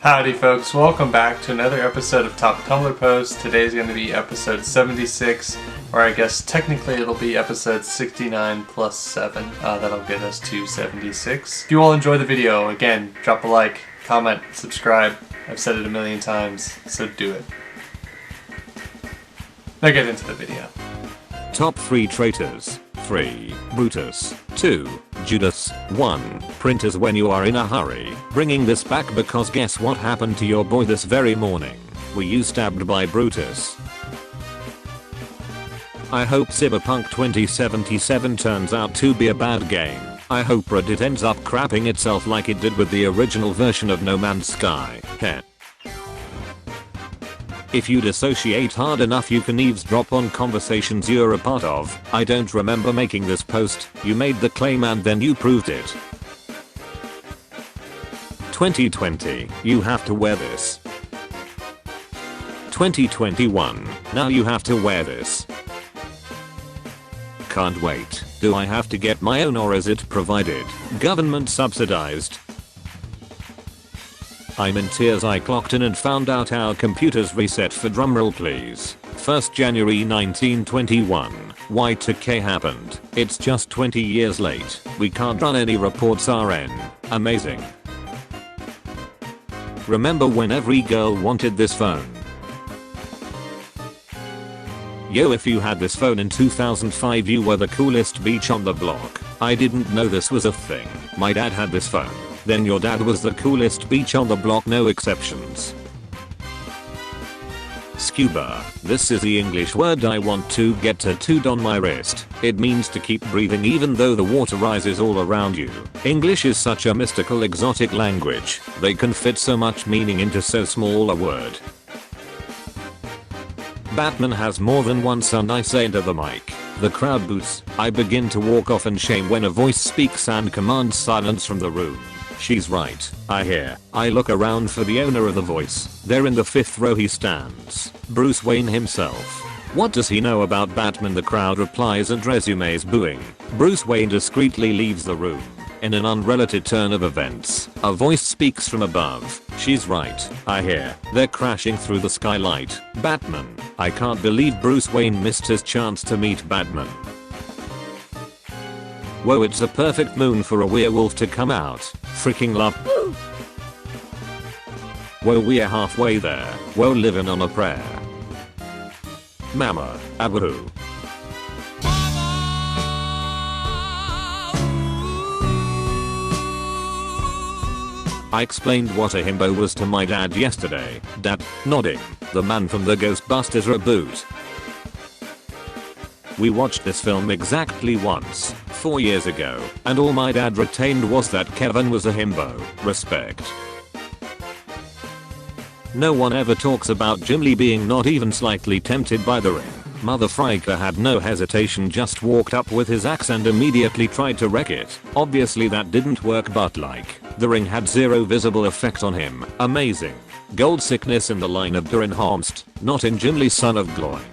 Howdy folks, welcome back to another episode of Top Tumblr Posts. Today's going to be episode 76, or I guess technically it'll be episode 69 plus 7. That'll get us to 76. If you all enjoy the video, again, drop a like, comment, subscribe. I've said it a million times, so do it. Now get into the video. Top 3 traitors. 3. Brutus. 2. Judas. 1. Printers when you are in a hurry. Bringing this back because guess what happened to your boy this very morning? Were you stabbed by Brutus? I hope Cyberpunk 2077 turns out to be a bad game. I hope Reddit ends up crapping itself like it did with the original version of No Man's Sky. Heh. If you dissociate hard enough you can eavesdrop on conversations you're a part of. I don't remember making this post, you made the claim and then you proved it. 2020, you have to wear this. 2021, now you have to wear this. Can't wait, do I have to get my own or is it provided? Government subsidized? I'm in tears. I clocked in and found out our computers reset for drumroll please. 1st January 1921. Y2K happened. It's just 20 years late. We can't run any reports RN. Amazing. Remember when every girl wanted this phone? Yo, if you had this phone in 2005 you were the coolest bitch on the block. I didn't know this was a thing. My dad had this phone. Then your dad was the coolest bitch on the block, no exceptions. Scuba. This is the English word I want to get tattooed on my wrist. It means to keep breathing even though the water rises all around you. English is such a mystical exotic language. They can fit so much meaning into so small a word. Batman has more than one son, I say into the mic. The crowd boos. I begin to walk off in shame when a voice speaks and commands silence from the room. She's right, I hear. I look around for the owner of the voice. There in the 5th row he stands. Bruce Wayne himself. What does he know about Batman? The crowd replies and resumes booing. Bruce Wayne discreetly leaves the room. In an unrelated turn of events, a voice speaks from above. She's right, I hear. They're crashing through the skylight. Batman. I can't believe Bruce Wayne missed his chance to meet Batman. Whoa, it's a perfect moon for a werewolf to come out. Freaking love. Whoa, we're halfway there. Whoa, living on a prayer. Mama, abahoo. I explained what a himbo was to my dad yesterday. Dad, nodding. The man from the Ghostbusters reboot. We watched this film exactly once, 4 years ago, and all my dad retained was that Kevin was a himbo. Respect. No one ever talks about Jim Lee being not even slightly tempted by the ring. Mother Friker had no hesitation, just walked up with his axe and immediately tried to wreck it. Obviously that didn't work, but the ring had zero visible effect on him. Amazing. Gold sickness in the line of Durin Harmst, not in Jim Lee son of Gloin.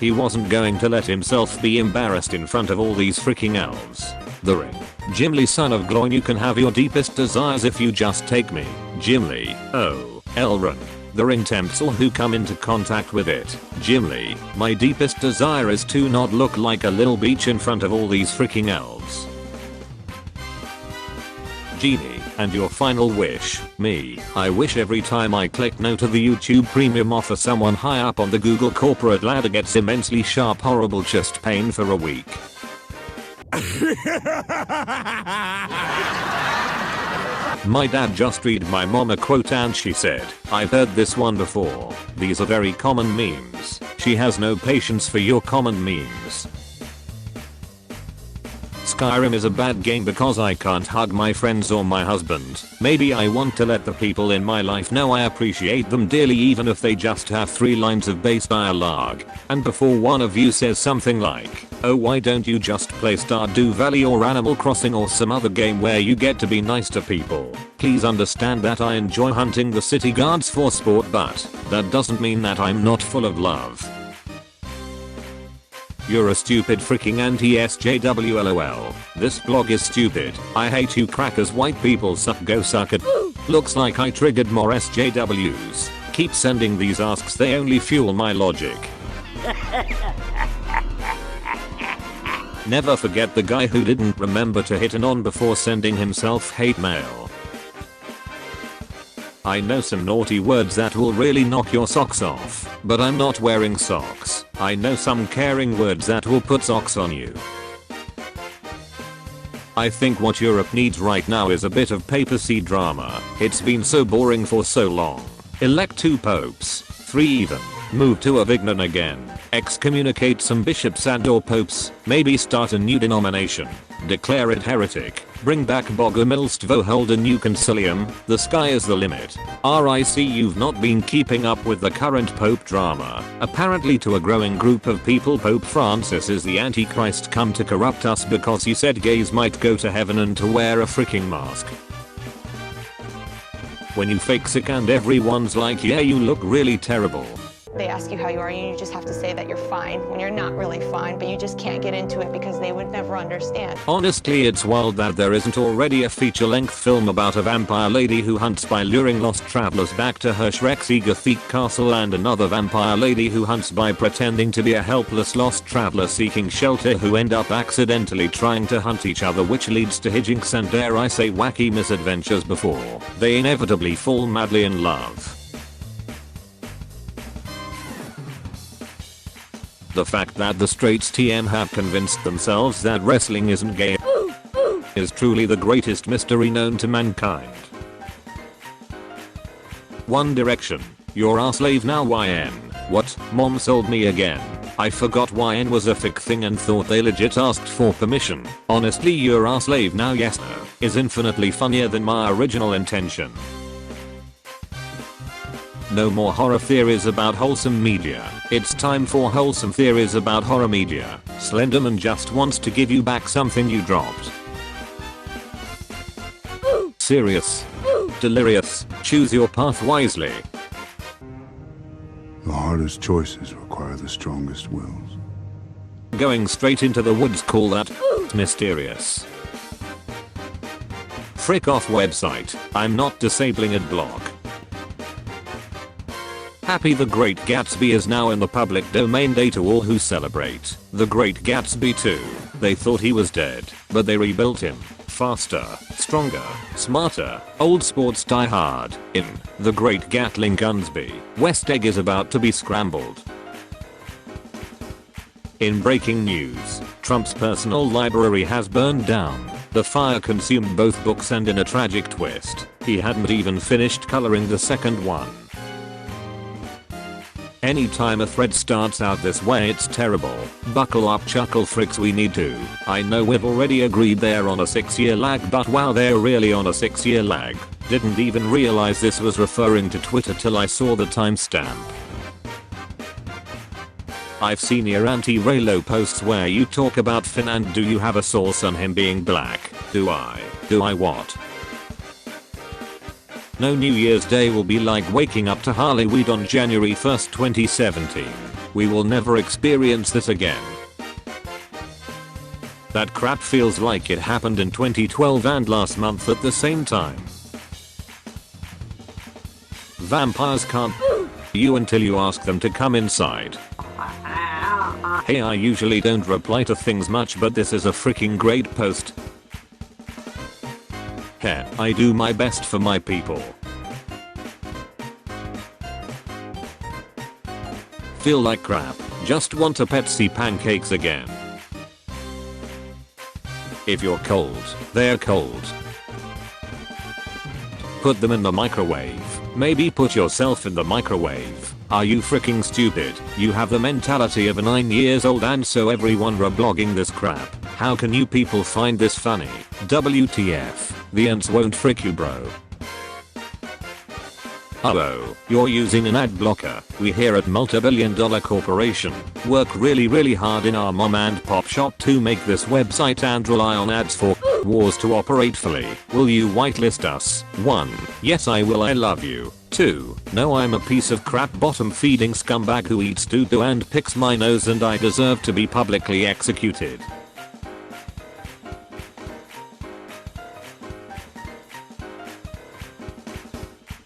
He wasn't going to let himself be embarrassed in front of all these freaking elves. The ring. Jim Lee son of Gloin, you can have your deepest desires if you just take me. Jim Lee. Oh, Elrond. The ring tempts all who come into contact with it. Jim Lee, my deepest desire is to not look like a little beach in front of all these freaking elves. Genie, and your final wish? Me. I wish every time I click no to the YouTube premium offer someone high up on the Google corporate ladder gets immensely sharp horrible chest pain for a week. My dad just read my mom a quote and she said, I've heard this one before. These are very common memes. She has no patience for your common memes. Skyrim is a bad game because I can't hug my friends or my husband. Maybe I want to let the people in my life know I appreciate them dearly even if they just have 3 lines of base dialogue. And before one of you says something like, oh why don't you just play Stardew Valley or Animal Crossing or some other game where you get to be nice to people. Please understand that I enjoy hunting the city guards for sport, but that doesn't mean that I'm not full of love. You're a stupid freaking anti-SJW lol. This blog is stupid. I hate you crackers, white people suck, go suck it. Looks like I triggered more SJWs. Keep sending these asks, they only fuel my logic. Never forget the guy who didn't remember to hit an on before sending himself hate mail. I know some naughty words that will really knock your socks off, but I'm not wearing socks. I know some caring words that will put socks on you. I think what Europe needs right now is a bit of papacy drama. It's been so boring for so long. Elect 2 popes, 3 even. Move to Avignon again. Excommunicate some bishops and or popes. Maybe start a new denomination. Declare it heretic. Bring back Bogomilstvo, hold a new concilium. The sky is the limit. RIC, you've not been keeping up with the current pope drama. Apparently to a growing group of people, Pope Francis is the Antichrist come to corrupt us because he said gays might go to heaven and to wear a freaking mask. When you fake sick and everyone's like, yeah, you look really terrible. They ask you how you are and you just have to say that you're fine when you're not really fine, but you just can't get into it because they would never understand. Honestly, it's wild that there isn't already a feature-length film about a vampire lady who hunts by luring lost travelers back to her Shrek's castle, and another vampire lady who hunts by pretending to be a helpless lost traveler seeking shelter who end up accidentally trying to hunt each other, which leads to hijinks and, dare I say, wacky misadventures before they inevitably fall madly in love. The fact that the straights TM have convinced themselves that wrestling isn't gay is truly the greatest mystery known to mankind. One Direction. You're our slave now, YN. What? Mom sold me again. I forgot YN was a fic thing and thought they legit asked for permission. Honestly, you're our slave now, yes no, is infinitely funnier than my original intention. No more horror theories about wholesome media. It's time for wholesome theories about horror media. Slenderman just wants to give you back something you dropped. Serious. Delirious. Choose your path wisely. The hardest choices require the strongest wills. Going straight into the woods, call that mysterious. Frick off website. I'm not disabling ad block. Happy The Great Gatsby is now in the public domain. Day to all who celebrate The Great Gatsby 2. They thought he was dead, but they rebuilt him. Faster, stronger, smarter, old sports die hard. In The Great Gatling Gunsby, West Egg is about to be scrambled. In breaking news, Trump's personal library has burned down. The fire consumed both books and, in a tragic twist, he hadn't even finished coloring the second one. Anytime a thread starts out this way, it's terrible. Buckle up, chuckle fricks, we need to. I know we've already agreed they're on a 6-year lag, but wow, they're really on a 6-year lag. Didn't even realize this was referring to Twitter till I saw the timestamp. I've seen your anti-Raylo posts where you talk about Finn, and do you have a source on him being black? Do I what? No, New Year's Day will be like waking up to Harley weed on January 1st, 2017. We will never experience this again. That crap feels like it happened in 2012 and last month at the same time. Vampires can't you until you ask them to come inside. Hey, I usually don't reply to things much, but this is a freaking great post. Hey, I do my best for my people. Feel like crap, just want a Pepsi pancakes again. If you're cold, they're cold. Put them in the microwave. Maybe put yourself in the microwave. Are you freaking stupid? You have the mentality of a 9 years old, and so everyone reblogging this crap. How can you people find this funny? WTF. The ants won't frick you, bro. Oh, you're using an ad blocker. We here at multi-billion-dollar corporation work really hard in our mom and pop shop to make this website and rely on ads for wars to operate fully. Will you whitelist us? 1. Yes, I will, I love you. 2. No, I'm a piece of crap bottom feeding scumbag who eats doo-doo and picks my nose, and I deserve to be publicly executed.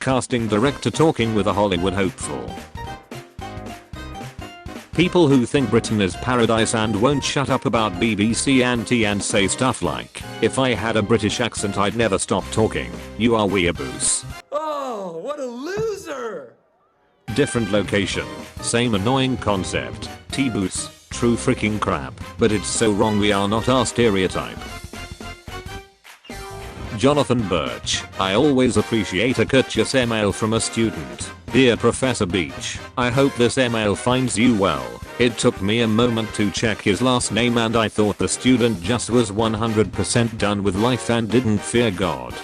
casting director talking with a Hollywood hopeful. People who think Britain is paradise and won't shut up about BBC and tea and say stuff like, if I had a British accent I'd never stop talking. You are weeaboos. Oh, what a loser! Different location, same annoying concept. T-boots, true freaking crap. But it's so wrong, we are not our stereotype. Jonathan Birch, I always appreciate a courteous email from a student. Dear Professor Beach, I hope this email finds you well. It took me a moment to check his last name and I thought the student just was 100% done with life and didn't fear God.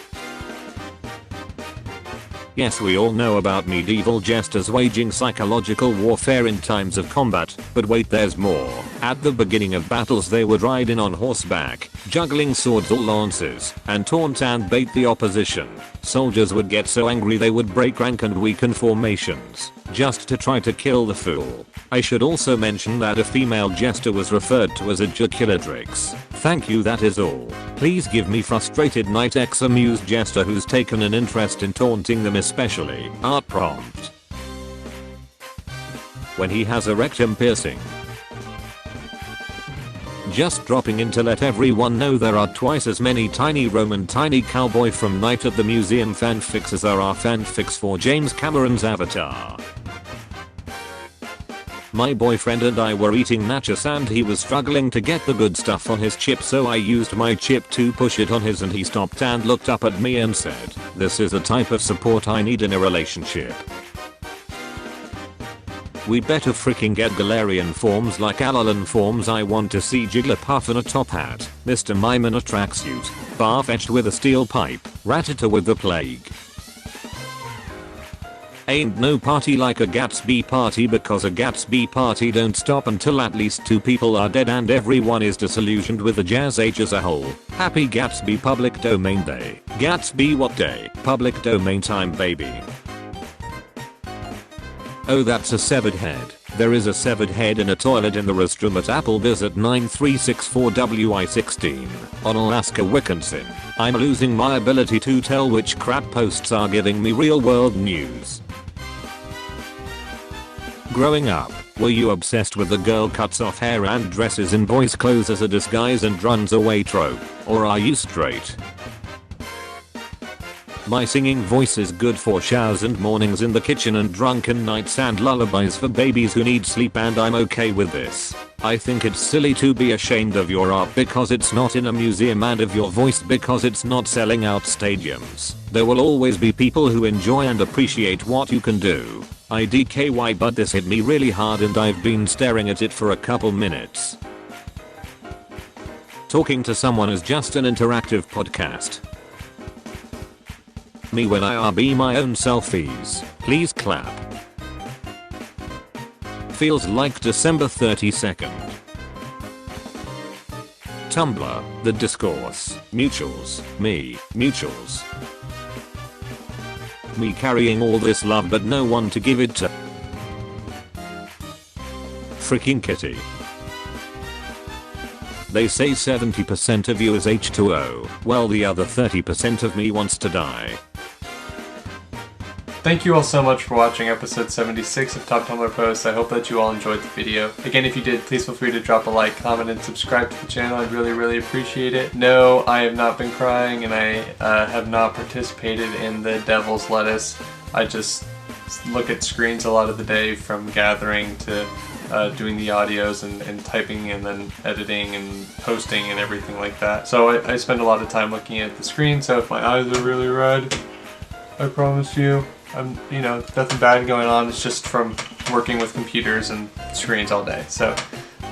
Yes, we all know about medieval jesters waging psychological warfare in times of combat, but wait, there's more. At the beginning of battles they would ride in on horseback, juggling swords or lances, and taunt and bait the opposition. Soldiers would get so angry they would break rank and weaken formations, just to try to kill the fool. I should also mention that a female jester was referred to as a joculatrix. Thank you, that is all. Please give me frustrated knight x amused jester who's taken an interest in taunting them especially. Art prompt. When he has a rectum piercing. Just dropping in to let everyone know there are twice as many Tiny Roman Tiny Cowboy from Night at the Museum fanfics as there are fanfics for James Cameron's Avatar. My boyfriend and I were eating nachos and he was struggling to get the good stuff on his chip, so I used my chip to push it on his and he stopped and looked up at me and said, "This is the type of support I need in a relationship." We better freaking get Galarian forms like Alalan forms. I want to see Jigglypuff in a top hat, Mr. Mime in a tracksuit, Farfetch'd with a steel pipe, Rattata with the plague. Ain't no party like a Gatsby party, because a Gatsby party don't stop until at least 2 people are dead and everyone is disillusioned with the jazz age as a whole. Happy Gatsby Public Domain Day. Gatsby what day? Public Domain time, baby. Oh, that's a severed head. There is a severed head in a toilet in the restroom at Applebee's at 9364 WI16 on Alaska Wickenson. I'm losing my ability to tell which crap posts are giving me real world news. Growing up, were you obsessed with the girl cuts off hair and dresses in boys' clothes as a disguise and runs away trope? Or are you straight? My singing voice is good for showers and mornings in the kitchen and drunken nights and lullabies for babies who need sleep, and I'm okay with this. I think it's silly to be ashamed of your art because it's not in a museum and of your voice because it's not selling out stadiums. There will always be people who enjoy and appreciate what you can do. IDKY, but this hit me really hard and I've been staring at it for a couple minutes. Talking to someone is just an interactive podcast. Me when I RB my own selfies. Please clap. Feels like December 32nd. Tumblr, the discourse, mutuals, me, mutuals. Me carrying all this love but no one to give it to. Freaking kitty. They say 70% of you is H2O, well the other 30% of me wants to die. Thank you all so much for watching episode 76 of Top Tumblr Posts. I hope that you all enjoyed the video. Again, if you did, please feel free to drop a like, comment, and subscribe to the channel. I'd really appreciate it. No, I have not been crying and I have not participated in the devil's lettuce. I just look at screens a lot of the day, from gathering to doing the audios and typing and then editing and posting and everything like that. So I spend a lot of time looking at the screen, so if my eyes are really red, I promise you, nothing bad going on. It's just from working with computers and screens all day. So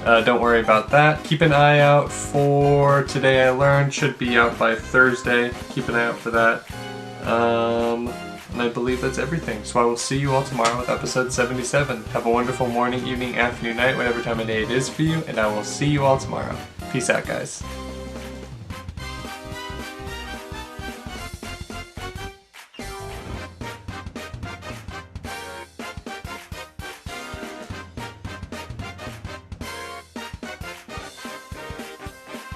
don't worry about that. Keep an eye out for Today I Learned. Should be out by Thursday. Keep an eye out for that. And I believe that's everything. So I will see you all tomorrow with episode 77. Have a wonderful morning, evening, afternoon, night, whatever time of day it is for you. And I will see you all tomorrow. Peace out, guys.